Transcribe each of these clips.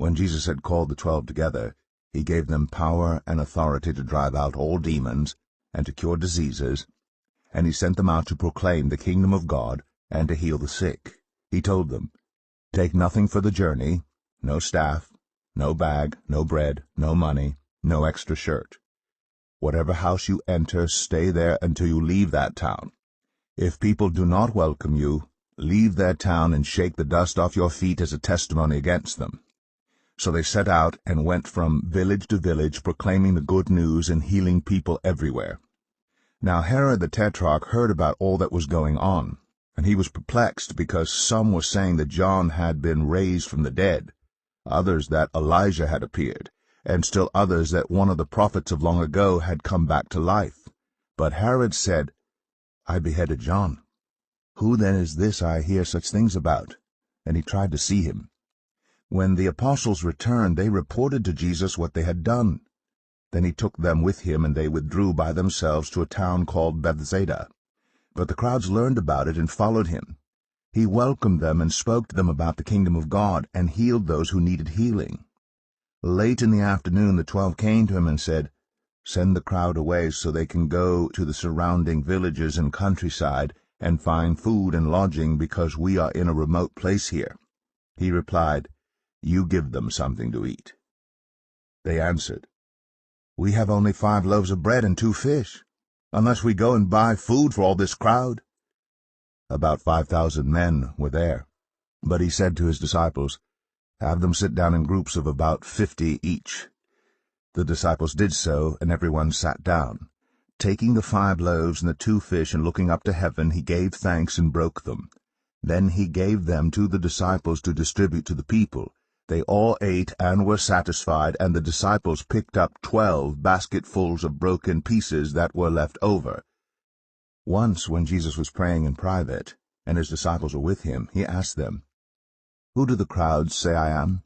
When Jesus had called the 12 together, he gave them power and authority to drive out all demons and to cure diseases, and he sent them out to proclaim the kingdom of God and to heal the sick. He told them, "Take nothing for the journey, no staff, no bag, no bread, no money, no extra shirt. Whatever house you enter, stay there until you leave that town. If people do not welcome you, leave their town and shake the dust off your feet as a testimony against them." So they set out and went from village to village, proclaiming the good news and healing people everywhere. Now Herod the Tetrarch heard about all that was going on, and he was perplexed, because some were saying that John had been raised from the dead, others that Elijah had appeared, and still others that one of the prophets of long ago had come back to life. But Herod said, "I beheaded John. Who then is this I hear such things about?" And he tried to see him. When the apostles returned, they reported to Jesus what they had done. Then he took them with him, and they withdrew by themselves to a town called Bethsaida. But the crowds learned about it and followed him. He welcomed them and spoke to them about the kingdom of God, and healed those who needed healing. Late in the afternoon the 12 came to him and said, "Send the crowd away so they can go to the surrounding villages and countryside and find food and lodging, because we are in a remote place here." He replied, "You give them something to eat." They answered, "We have only 5 loaves of bread and 2 fish, unless we go and buy food for all this crowd." About 5,000 men were there. But he said to his disciples, "Have them sit down in groups of about 50 each." The disciples did so, and everyone sat down. Taking the 5 loaves and the 2 fish and looking up to heaven, he gave thanks and broke them. Then he gave them to the disciples to distribute to the people. They all ate and were satisfied, and the disciples picked up 12 basketfuls of broken pieces that were left over. Once, when Jesus was praying in private, and his disciples were with him, he asked them, "Who do the crowds say I am?"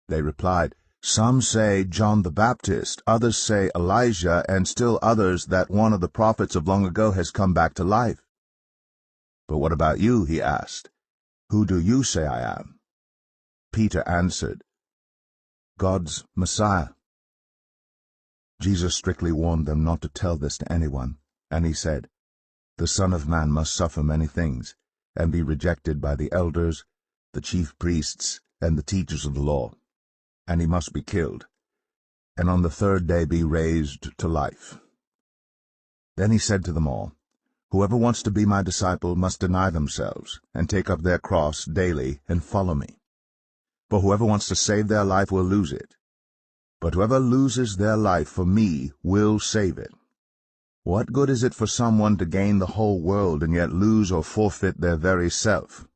They replied, "Some say John the Baptist, others say Elijah, and still others that one of the prophets of long ago has come back to life." "But what about you?" he asked. "Who do you say I am?" Peter answered, "God's Messiah." Jesus strictly warned them not to tell this to anyone, and he said, "The Son of Man must suffer many things, and be rejected by the elders, the chief priests, and the teachers of the law, and he must be killed, and on the 3rd day be raised to life." Then he said to them all, "Whoever wants to be my disciple must deny themselves, and take up their cross daily, and follow me. For whoever wants to save their life will lose it, but whoever loses their life for me will save it. What good is it for someone to gain the whole world and yet lose or forfeit their very self?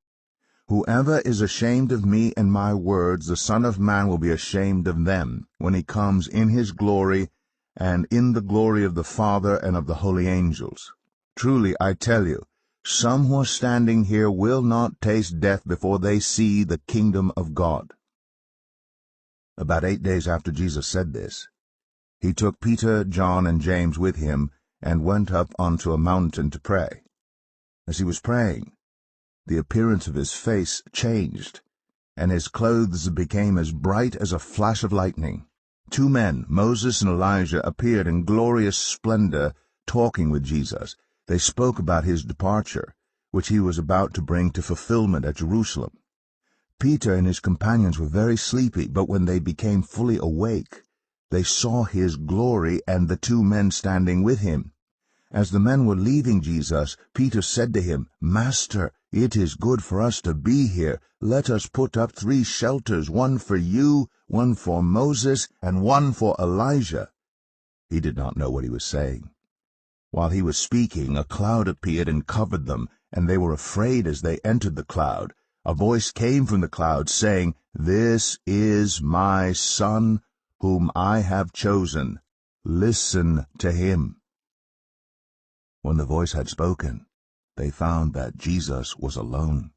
Whoever is ashamed of me and my words, the Son of Man will be ashamed of them, when he comes in his glory, and in the glory of the Father and of the holy angels. Truly, I tell you, some who are standing here will not taste death before they see the kingdom of God." About 8 days after Jesus said this, he took Peter, John, and James with him, and went up onto a mountain to pray. As he was praying, the appearance of his face changed, and his clothes became as bright as a flash of lightning. 2 men, Moses and Elijah, appeared in glorious splendor, talking with Jesus. They spoke about his departure, which he was about to bring to fulfillment at Jerusalem. Peter and his companions were very sleepy, but when they became fully awake, they saw his glory and the 2 men standing with him. As the men were leaving Jesus, Peter said to him, "Master, it is good for us to be here. Let us put up 3 shelters, one for you, one for Moses, and one for Elijah." He did not know what he was saying. While he was speaking, a cloud appeared and covered them, and they were afraid as they entered the cloud. A voice came from the cloud, saying, "This is my Son, whom I have chosen. Listen to him." When the voice had spoken, they found that Jesus was alone.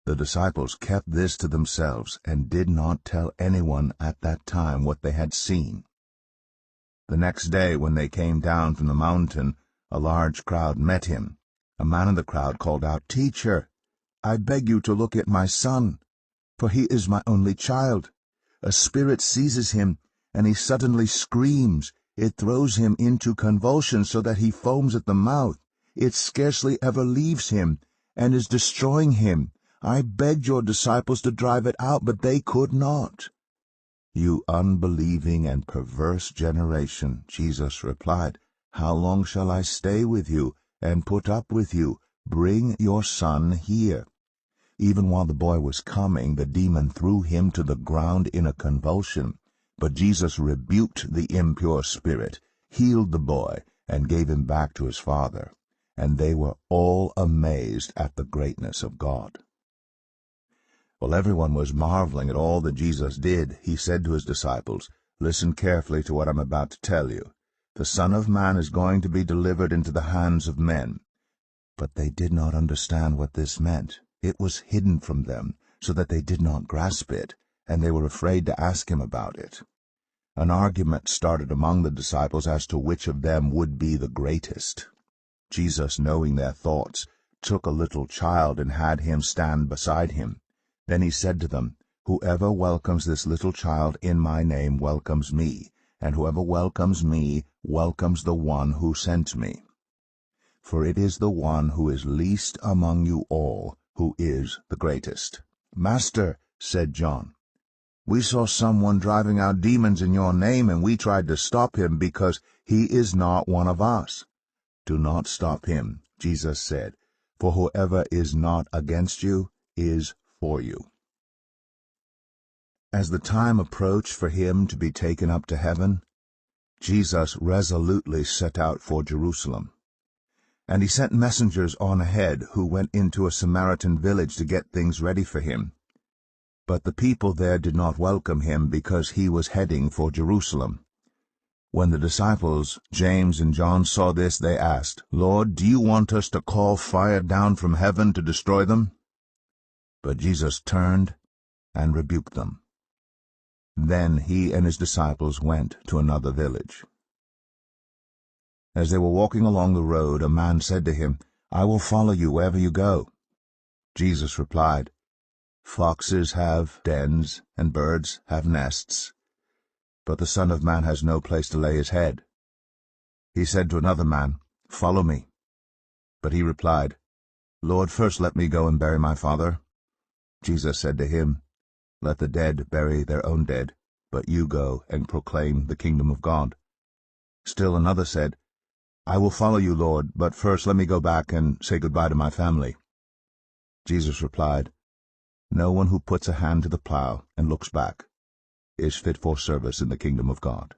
The disciples kept this to themselves and did not tell anyone at that time what they had seen. The next day, when they came down from the mountain, a large crowd met him. A man in the crowd called out, "Teacher, I beg you to look at my son, for he is my only child. A spirit seizes him, and he suddenly screams. It throws him into convulsions so that he foams at the mouth. It scarcely ever leaves him, and is destroying him. I begged your disciples to drive it out, but they could not." "You unbelieving and perverse generation," Jesus replied, "how long shall I stay with you and put up with you? Bring your son here." Even while the boy was coming, the demon threw him to the ground in a convulsion. But Jesus rebuked the impure spirit, healed the boy, and gave him back to his father. And they were all amazed at the greatness of God. While everyone was marveling at all that Jesus did, he said to his disciples, "Listen carefully to what I'm about to tell you. The Son of Man is going to be delivered into the hands of men." But they did not understand what this meant. It was hidden from them, so that they did not grasp it, and they were afraid to ask him about it. An argument started among the disciples as to which of them would be the greatest. Jesus, knowing their thoughts, took a little child and had him stand beside him. Then he said to them, "Whoever welcomes this little child in my name welcomes me, and whoever welcomes me welcomes the one who sent me. For it is the one who is least among you all who is the greatest." "Master," said John, "we saw someone driving out demons in your name, and we tried to stop him because he is not one of us." "Do not stop him," Jesus said, "for whoever is not against you is for you." As the time approached for him to be taken up to heaven, Jesus resolutely set out for Jerusalem. And he sent messengers on ahead who went into a Samaritan village to get things ready for him. But the people there did not welcome him because he was heading for Jerusalem. When the disciples, James and John, saw this, they asked, "Lord, do you want us to call fire down from heaven to destroy them?" But Jesus turned and rebuked them. Then he and his disciples went to another village. As they were walking along the road, a man said to him, "I will follow you wherever you go." Jesus replied, "Foxes have dens, and birds have nests, but the Son of Man has no place to lay his head." He said to another man, "Follow me." But he replied, "Lord, first let me go and bury my father." Jesus said to him, "Let the dead bury their own dead, but you go and proclaim the kingdom of God." Still another said, "I will follow you, Lord, but first let me go back and say goodbye to my family." Jesus replied, "No one who puts a hand to the plow and looks back is fit for service in the kingdom of God."